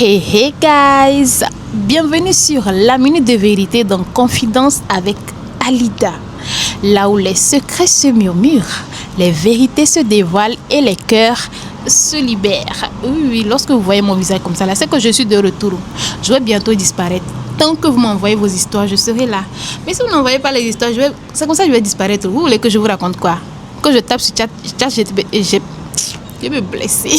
Hey guys, bienvenue sur la minute de vérité dans Confidence avec Alida, là où les secrets se murmurent, les vérités se dévoilent et les cœurs se libèrent. Oui, lorsque vous voyez mon visage comme ça, là, c'est que je suis de retour. Je vais bientôt disparaître. Tant que vous m'envoyez vos histoires, je serai là. Mais si vous n'envoyez pas les histoires, c'est comme ça que je vais disparaître. Vous voulez que je vous raconte quoi? Que je tape sur chat je vais me blesser.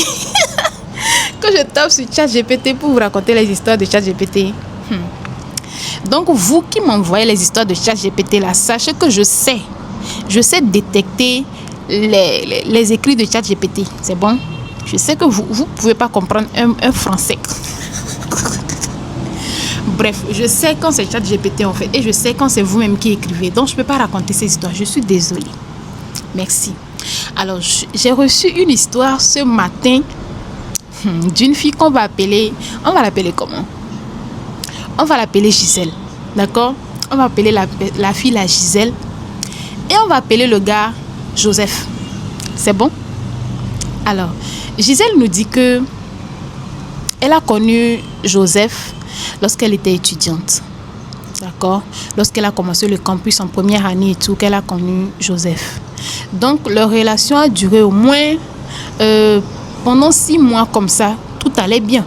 Que je tape sur ChatGPT pour vous raconter les histoires de ChatGPT. Donc, vous qui m'envoyez les histoires de ChatGPT, là, sachez que je sais détecter les écrits de ChatGPT. C'est bon? Je sais que vous ne pouvez pas comprendre un français. Bref, je sais quand c'est ChatGPT en fait, et je sais quand c'est vous-même qui écrivez. Donc, je ne peux pas raconter ces histoires. Je suis désolée. Merci. Alors, j'ai reçu une histoire ce matin d'une fille qu'on va appeler... On va l'appeler comment? On va l'appeler Gisèle. D'accord? On va appeler la fille la Gisèle. Et on va appeler le gars Joseph. C'est bon? Alors, Gisèle nous dit que elle a connu Joseph lorsqu'elle était étudiante. D'accord? Lorsqu'elle a commencé le campus en première année et tout, qu'elle a connu Joseph. Donc, leur relation a duré au moins... pendant 6 mois comme ça, tout allait bien.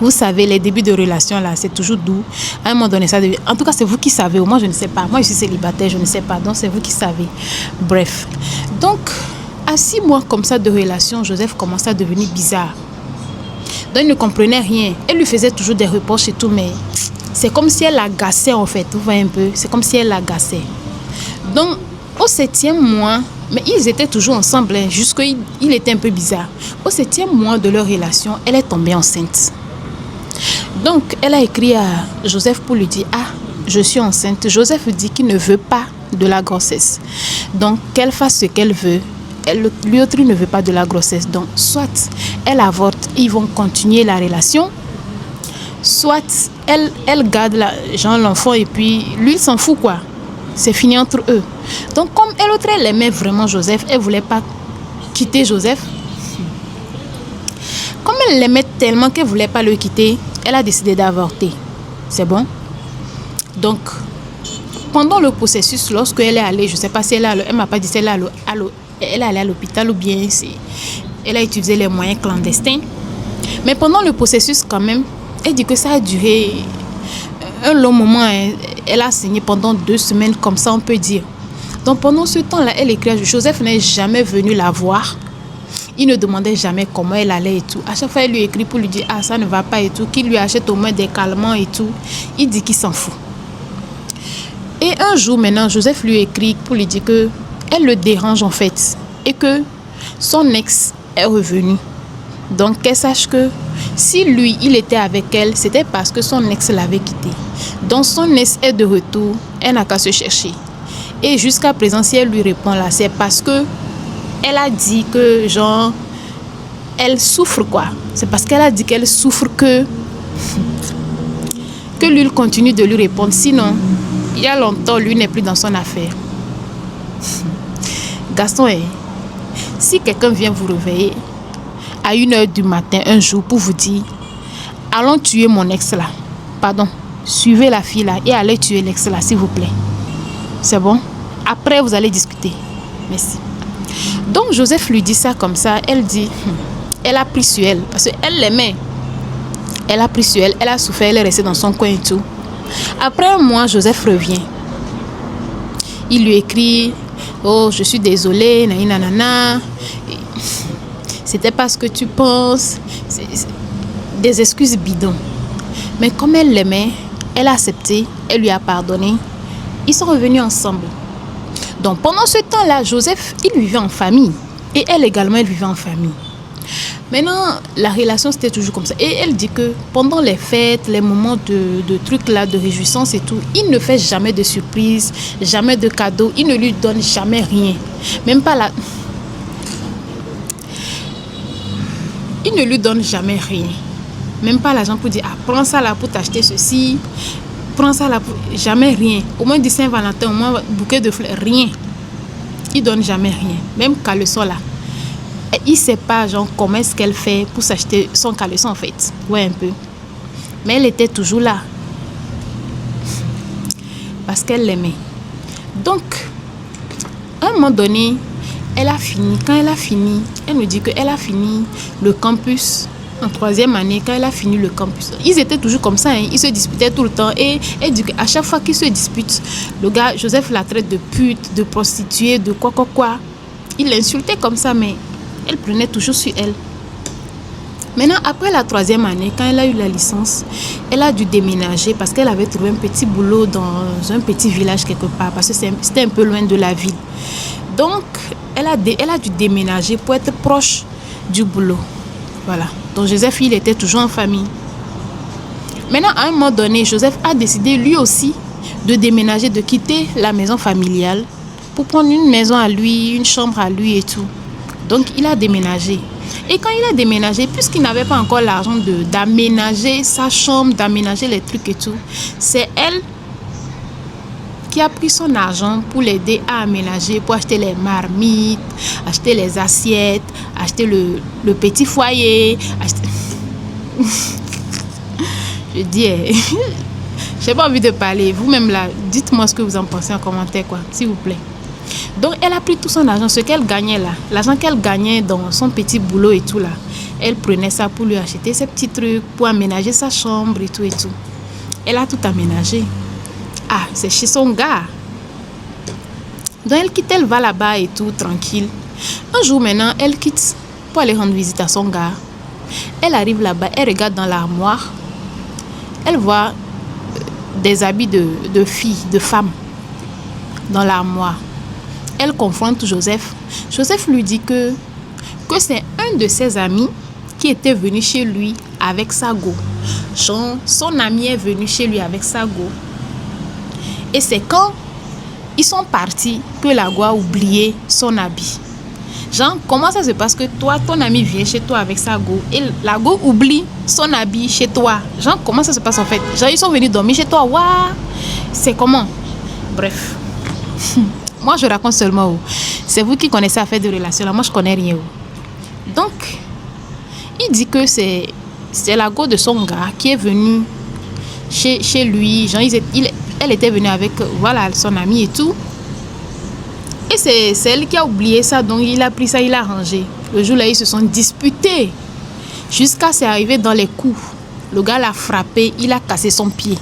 Vous savez, les débuts de relation là, c'est toujours doux. À un moment donné, ça devient... En tout cas, c'est vous qui savez. Moi, je ne sais pas. Moi, je suis célibataire, je ne sais pas. Donc, c'est vous qui savez. Bref. Donc, à 6 mois comme ça de relation, Joseph commençait à devenir bizarre. Donc, il ne comprenait rien. Elle lui faisait toujours des reproches et tout, mais c'est comme si elle l'agaçait en fait. Vous voyez un peu? C'est comme si elle l'agaçait. Donc, au 7e mois... Mais ils étaient toujours ensemble, hein, jusqu'il était un peu bizarre. Au 7e mois de leur relation, elle est tombée enceinte. Donc, elle a écrit à Joseph pour lui dire « Ah, je suis enceinte ». Joseph dit qu'il ne veut pas de la grossesse. Donc, qu'elle fasse ce qu'elle veut. Lui autre ne veut pas de la grossesse. Donc, soit elle avorte, ils vont continuer la relation. Soit elle garde l'enfant et puis lui, il s'en fout quoi. C'est fini entre eux. Donc, comme elle aimait vraiment Joseph, elle ne voulait pas quitter Joseph. Comme elle l'aimait tellement qu'elle ne voulait pas le quitter, elle a décidé d'avorter. C'est bon? Donc, pendant le processus, lorsqu'elle est allée, je ne sais pas si elle ne m'a pas dit si elle est allée à l'hôpital ou bien elle a utilisé les moyens clandestins. Mais pendant le processus, quand même, elle dit que ça a duré un long moment. Elle a saigné pendant 2 semaines, comme ça on peut dire. Donc pendant ce temps-là, elle écrit. Joseph n'est jamais venu la voir. Il ne demandait jamais comment elle allait et tout. À chaque fois, elle lui écrit pour lui dire « Ah, ça ne va pas et tout », qu'il lui achète au moins des calmants et tout. Il dit qu'il s'en fout. Et un jour maintenant, Joseph lui écrit pour lui dire que elle le dérange en fait. Et que son ex est revenu. Donc qu'elle sache que si lui, il était avec elle, c'était parce que son ex l'avait quitté. Donc son ex est de retour, elle n'a qu'à se chercher. Et jusqu'à présent, si elle lui répond là, c'est parce que elle a dit que genre, elle souffre quoi. C'est parce qu'elle a dit qu'elle souffre que lui, il continue de lui répondre. Sinon, il y a longtemps, lui n'est plus dans son affaire. Gaston, si quelqu'un vient vous réveiller à 1h du matin un jour pour vous dire « Allons tuer mon ex là. Pardon, suivez la fille là et allez tuer l'ex là, s'il vous plaît. » C'est bon? Après, vous allez discuter. Merci. Donc, Joseph lui dit ça comme ça. Elle dit, elle a pris sur elle. Parce qu'elle l'aimait. Elle a pris sur elle. Elle a souffert. Elle est restée dans son coin et tout. Après un mois, Joseph revient. Il lui écrit, oh, je suis désolée, nanana. C'était pas ce que tu penses. Des excuses bidons. Mais comme elle l'aimait, elle a accepté. Elle lui a pardonné. Ils sont revenus ensemble. Donc, pendant ce temps-là, Joseph, il vivait en famille. Et elle également, elle vivait en famille. Maintenant, la relation, c'était toujours comme ça. Et elle dit que pendant les fêtes, les moments de trucs là, de réjouissance et tout, il ne fait jamais de surprise, jamais de cadeaux. Il ne lui donne jamais rien. Même pas la... Il ne lui donne jamais rien. Même pas l'argent pour dire, ah, prends ça là pour t'acheter ceci. Prends ça là, jamais rien. Au moins du Saint-Valentin, au moins bouquet de fleurs, rien. Il donne jamais rien. Même caleçon là. il sait pas, genre, comment est-ce qu'elle fait pour s'acheter son caleçon, en fait. Ouais, un peu. Mais elle était toujours là. Parce qu'elle l'aimait. Donc, à un moment donné, elle a fini. Quand elle a fini, elle me dit qu'elle a fini le campus en 3e année. Quand elle a fini le campus, ils étaient toujours comme ça, hein. Ils se disputaient tout le temps. Et elle dit qu'à chaque fois qu'ils se disputent, le gars, Joseph, la traite de pute, de prostituée, de quoi. Il l'insultait comme ça, mais elle prenait toujours sur elle. Maintenant, après la 3e année, quand elle a eu la licence, elle a dû déménager parce qu'elle avait trouvé un petit boulot dans un petit village quelque part, parce que c'était un peu loin de la ville. Donc, elle a dû déménager pour être proche du boulot. Voilà. Donc, Joseph, il était toujours en famille. Maintenant, à un moment donné, Joseph a décidé lui aussi de déménager, de quitter la maison familiale pour prendre une maison à lui, une chambre à lui et tout. Donc, il a déménagé. Et quand il a déménagé, puisqu'il n'avait pas encore l'argent d'aménager sa chambre, d'aménager les trucs et tout, c'est elle qui a pris son argent pour l'aider à aménager, pour acheter les marmites, acheter les assiettes, acheter le petit foyer. Je dis, j'ai pas envie de parler. Vous-même là, dites-moi ce que vous en pensez en commentaire, quoi, s'il vous plaît. Donc, elle a pris tout son argent, ce qu'elle gagnait là, l'argent qu'elle gagnait dans son petit boulot et tout là. Elle prenait ça pour lui acheter ses petits trucs, pour aménager sa chambre et tout et tout. Elle a tout aménagé. Ah, c'est chez son gars. Donc, elle quitte, elle va là-bas et tout, tranquille. Un jour maintenant, elle quitte pour aller rendre visite à son gars. Elle arrive là-bas, elle regarde dans l'armoire. Elle voit des habits de filles, de femmes dans l'armoire. Elle confronte Joseph. Joseph lui dit que c'est un de ses amis qui était venu chez lui avec sa go. Son ami est venu chez lui avec sa go. Et c'est quand ils sont partis que la go a oublié son habit. Genre, comment ça se passe que toi, ton ami vient chez toi avec sa go et la go oublie son habit chez toi? Genre, comment ça se passe en fait? Genre, ils sont venus dormir chez toi. Waouh! C'est comment? Bref. Moi, je raconte seulement. C'est vous qui connaissez l'affaire de relation. Là, moi, je connais rien. Donc, il dit que c'est la go de son gars qui est venue chez lui. Genre, elle était venue avec voilà, son ami et tout. Et c'est elle qui a oublié ça. Donc, il a pris ça, il a rangé. Le jour-là, ils se sont disputés. Jusqu'à c'est arrivé dans les coups. Le gars l'a frappé, il a cassé son pied.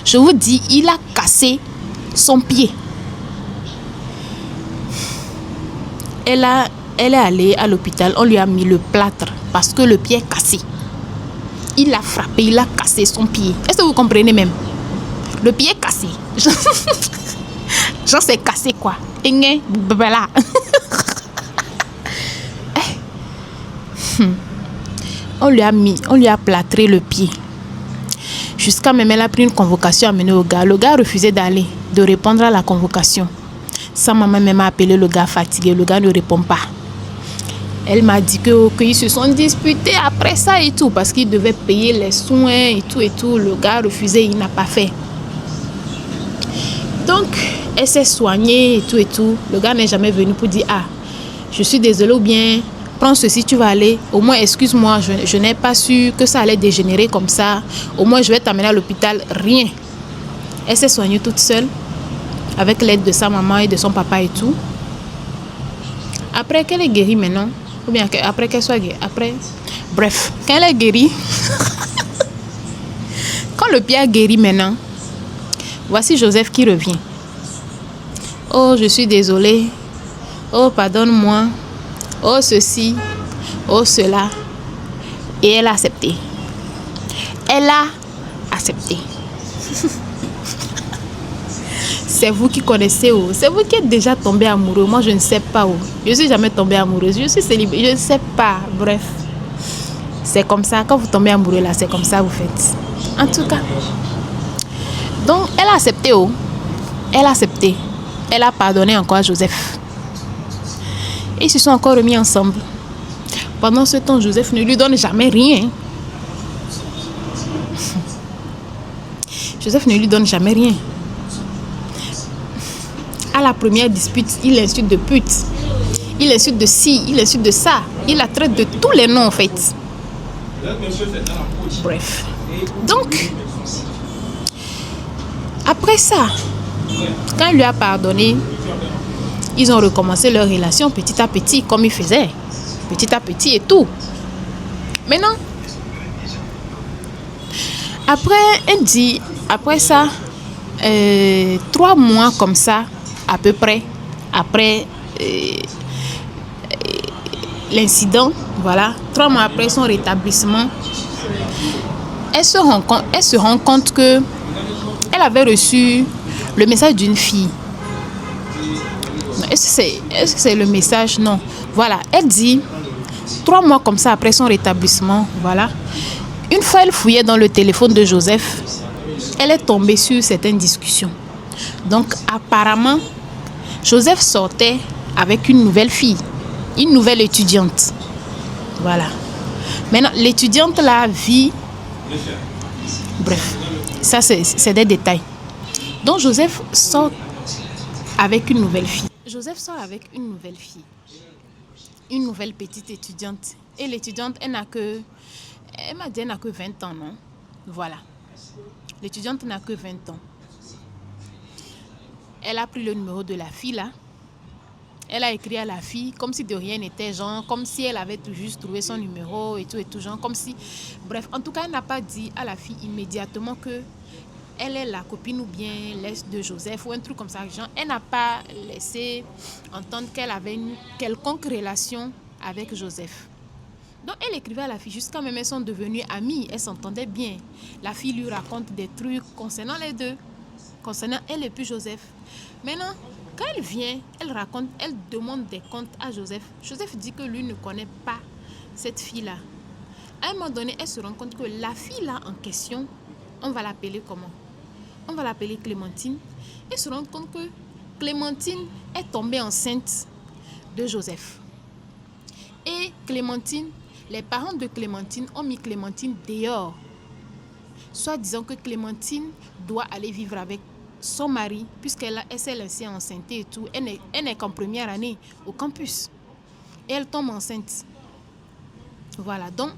Je vous dis, il a cassé son pied. Elle est allée à l'hôpital, on lui a mis le plâtre parce que le pied est cassé. Il l'a frappé, il a cassé son pied. Est-ce que vous comprenez même? Le pied est cassé. Genre c'est cassé quoi. Voilà. On lui a plâtré le pied. Jusqu'à même elle a pris une convocation amenée au gars. Le gars refusait de répondre à la convocation. Sa maman même a appelé le gars fatigué. Le gars ne répond pas. Elle m'a dit qu'ils se sont disputés après ça et tout. Parce qu'il devait payer les soins et tout et tout. Le gars refusait, il n'a pas fait. Donc, elle s'est soignée et tout et tout. Le gars n'est jamais venu pour dire, ah, je suis désolé ou bien, prends ceci, tu vas aller. Au moins, excuse-moi, je n'ai pas su que ça allait dégénérer comme ça. Au moins, je vais t'amener à l'hôpital. Rien. Elle s'est soignée toute seule. Avec l'aide de sa maman et de son papa et tout. Après qu'elle est guérie maintenant, ou bien après qu'elle soit guérie, bref, quand elle est guérie, quand le pied a guéri maintenant, voici Joseph qui revient. Oh, je suis désolée. Oh, pardonne-moi. Oh, ceci. Oh, cela. Et elle a accepté. Elle a accepté. C'est vous qui connaissez, c'est vous qui êtes déjà tombé amoureux. Moi, je ne sais pas. Je ne suis jamais tombée amoureuse. Je suis célibataire. Je ne sais pas. Bref. C'est comme ça. Quand vous tombez amoureux, là, c'est comme ça vous faites. En tout cas. Donc, elle a accepté. Elle a accepté. Elle a pardonné encore à Joseph. Et ils se sont encore remis ensemble. Pendant ce temps, Joseph ne lui donne jamais rien. Joseph ne lui donne jamais rien. À la première dispute, il l'insulte de pute. il insulte de ci, il insulte de ça. Il la traite de tous les noms en fait. Bref. Donc, après ça, quand il lui a pardonné, ils ont recommencé leur relation petit à petit, comme ils faisaient. Petit à petit et tout. Maintenant, après, elle dit, après ça, 3 mois comme ça, à peu près, après l'incident, voilà, 3 mois après son rétablissement, elle se rend compte que elle avait reçu le message d'une fille. Est-ce que c'est le message? Non. Voilà, elle dit, 3 mois comme ça après son rétablissement, voilà, une fois elle fouillait dans le téléphone de Joseph, elle est tombée sur certaines discussions. Donc apparemment, Joseph sortait avec une nouvelle fille, une nouvelle étudiante. Voilà. Maintenant, l'étudiante là vit... Bref, ça c'est des détails. Donc Joseph sort avec une nouvelle fille. Joseph sort avec une nouvelle fille. Une nouvelle petite étudiante. Et l'étudiante, elle m'a dit, elle n'a que 20 ans, non? Voilà. L'étudiante n'a que 20 ans. Elle a pris le numéro de la fille là. Elle a écrit à la fille comme si de rien n'était, genre, comme si elle avait tout juste trouvé son numéro et tout, genre, comme si... Bref, en tout cas, elle n'a pas dit à la fille immédiatement que elle est la copine ou bien l'ex de Joseph ou un truc comme ça. Genre, elle n'a pas laissé entendre qu'elle avait une quelconque relation avec Joseph. Donc, elle écrivait à la fille jusqu'à même elles sont devenues amies. Elles s'entendaient bien. La fille lui raconte des trucs concernant les deux, concernant elle et puis Joseph. Maintenant, quand elle vient, elle demande des comptes à Joseph. Joseph dit que lui ne connaît pas cette fille-là. À un moment donné, elle se rend compte que la fille-là en question, on va l'appeler comment? On va l'appeler Clémentine. Elle se rend compte que Clémentine est tombée enceinte de Joseph. Et Clémentine, les parents de Clémentine ont mis Clémentine dehors. Soit disant que Clémentine doit aller vivre avec son mari, puisqu'elle s'est laissée enceinte et tout. Elle n'est qu'en première année au campus. Et elle tombe enceinte. Voilà, donc,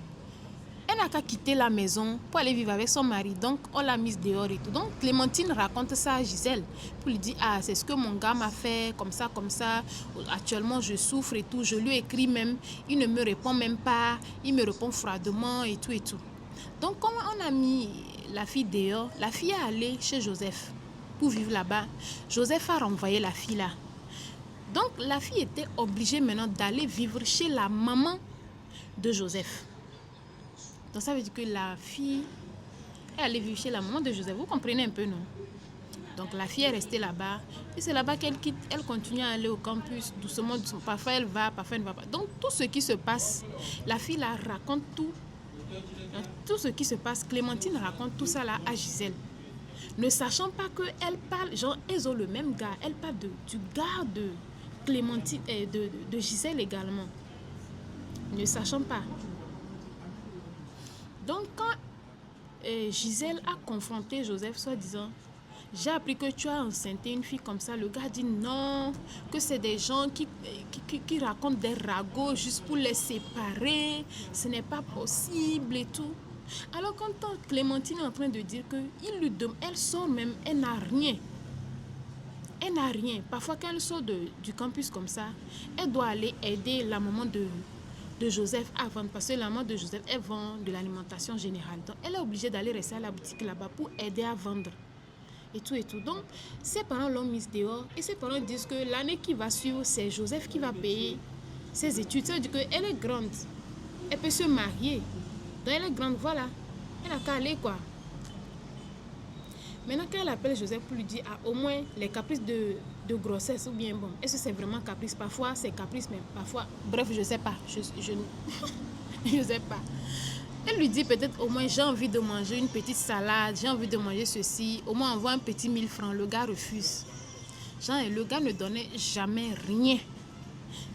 elle n'a qu'à quitter la maison pour aller vivre avec son mari. Donc, on l'a mise dehors et tout. Donc, Clémentine raconte ça à Gisèle. Pour lui dire, ah, c'est ce que mon gars m'a fait, comme ça, comme ça. Actuellement, je souffre et tout. Je lui écris même. Il ne me répond même pas. Il me répond froidement et tout et tout. Donc, comme on a mis la fille dehors, la fille est allée chez Joseph pour vivre là-bas. Joseph a renvoyé la fille là. Donc, la fille était obligée maintenant d'aller vivre chez la maman de Joseph. Donc, ça veut dire que la fille est allée vivre chez la maman de Joseph. Vous comprenez un peu, non? Donc, la fille est restée là-bas. Et c'est là-bas qu'elle quitte. Elle continue à aller au campus doucement, doucement. Parfois, elle va, parfois, elle ne va pas. Donc, tout ce qui se passe, la fille là raconte tout. Tout ce qui se passe, Clémentine raconte tout ça là à Gisèle. Ne sachant pas qu'elle parle, genre, elles ont le même gars. Elle parle du gars de Clémentine et de Gisèle également. Ne sachant pas. Donc, quand Gisèle a confronté Joseph, soi-disant, j'ai appris que tu as enceinté une fille comme ça. Le gars dit non, que c'est des gens qui racontent des ragots juste pour les séparer. Ce n'est pas possible et tout. Alors, quand Clémentine est en train de dire que elle sort même, elle n'a rien. Elle n'a rien. Parfois, quand elle sort du campus comme ça, elle doit aller aider la maman de Joseph à vendre. Parce que la maman de Joseph, elle vend de l'alimentation générale. Donc, elle est obligée d'aller rester à la boutique là-bas pour aider à vendre. Et tout et tout. Donc, ses parents l'ont mise dehors. Et ses parents disent que l'année qui va suivre, c'est Joseph qui va payer ses études. Ça veut dire qu'elle est grande. Elle peut se marier. Donc, elle est grande, voilà. Elle n'a qu'à aller, quoi. Maintenant, quand elle appelle Joseph pour lui dire, ah, au moins, les caprices de grossesse, ou bien, bon, est-ce que c'est vraiment caprice? Parfois, c'est caprice, mais parfois, bref, je ne sais pas. Je ne sais pas. Elle lui dit peut-être, au moins, j'ai envie de manger une petite salade, j'ai envie de manger ceci. Au moins, envoie un petit 1000 francs. Le gars refuse. Genre, le gars ne donnait jamais rien.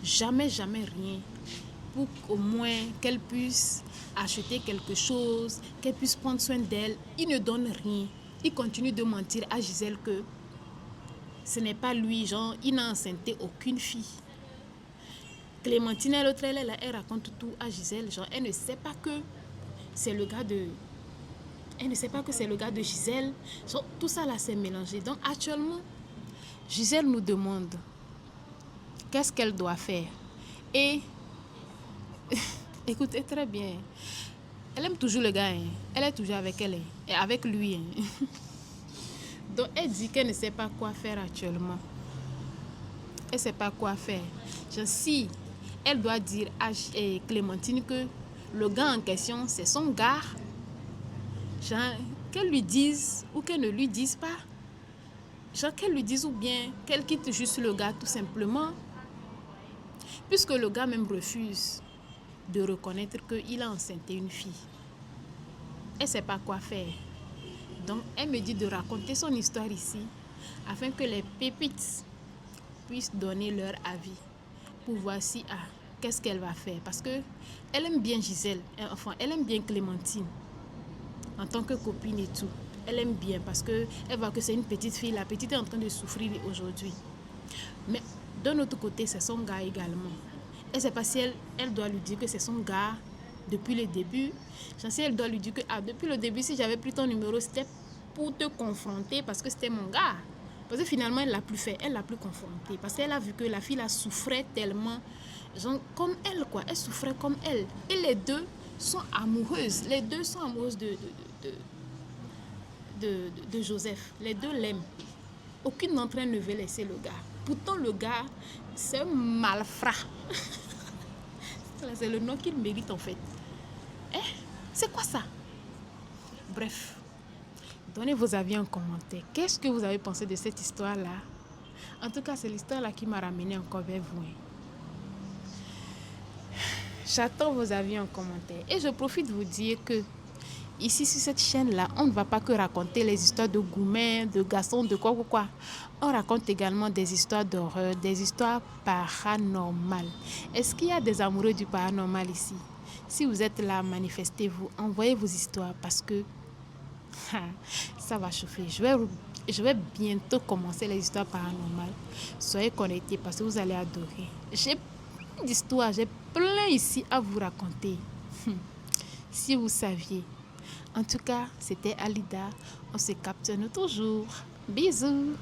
Jamais, jamais rien. Pour qu'au moins, qu'elle puisse acheter quelque chose, qu'elle puisse prendre soin d'elle. Il ne donne rien. Il continue de mentir à Gisèle que ce n'est pas lui, genre, il n'a enceinté aucune fille. Clémentine, l'autre, elle est là, elle raconte tout à Gisèle. Genre, elle ne sait pas que c'est le gars de... Elle ne sait pas que c'est le gars de Gisèle. Genre, tout ça là, c'est mélangé. Donc, actuellement, Gisèle nous demande qu'est-ce qu'elle doit faire. Et, écoutez très bien, elle aime toujours le gars. Hein. Elle est toujours avec elle. Hein. Et avec lui. Hein. Donc, elle dit qu'elle ne sait pas quoi faire actuellement. Elle ne sait pas quoi faire. Genre, si elle doit dire à Clémentine que le gars en question, c'est son gars, genre, qu'elle lui dise ou qu'elle ne lui dise pas. Genre, qu'elle lui dise ou bien qu'elle quitte juste le gars tout simplement. Puisque le gars même refuse de reconnaître qu'il a enceinté une fille. Elle ne sait pas quoi faire. Donc, elle me dit de raconter son histoire ici afin que les pépites puissent donner leur avis pour voir si, qu'est-ce qu'elle va faire. Parce que elle aime bien Gisèle, enfin, elle aime bien Clémentine en tant que copine et tout. Elle aime bien parce qu'elle voit que c'est une petite fille. La petite est en train de souffrir aujourd'hui. Mais d'un autre côté, c'est son gars également. Elle ne sait pas si elle doit lui dire que c'est son gars depuis le début. Je sais, elle doit lui dire que depuis le début, si j'avais pris ton numéro, c'était pour te confronter parce que c'était mon gars. Parce que finalement, elle ne l'a plus fait. Elle ne l'a plus confronté. Parce qu'elle a vu que la fille la souffrait tellement. Genre, comme elle, quoi. Elle souffrait comme elle. Et les deux sont amoureuses. Les deux sont amoureuses de Joseph. Les deux l'aiment. Aucune d'entre elles ne veut laisser le gars. Pourtant, le gars, c'est un malfrat. C'est le nom qu'il mérite en fait. C'est quoi ça? Bref, donnez vos avis en commentaire. Qu'est-ce que vous avez pensé de cette histoire-là? En tout cas, c'est l'histoire-là qui m'a ramené encore vers vous. J'attends vos avis en commentaire. Et je profite de vous dire que ici, sur cette chaîne-là, on ne va pas que raconter les histoires de gourmets, de garçons, de quoi ou quoi. On raconte également des histoires d'horreur, des histoires paranormales. Est-ce qu'il y a des amoureux du paranormal ici? Si vous êtes là, manifestez-vous, envoyez vos histoires parce que ça va chauffer. Je vais bientôt commencer les histoires paranormales. Soyez connectés parce que vous allez adorer. J'ai plein d'histoires, j'ai plein ici à vous raconter. Si vous saviez. En tout cas, c'était Alida. On se capte toujours. Bisous.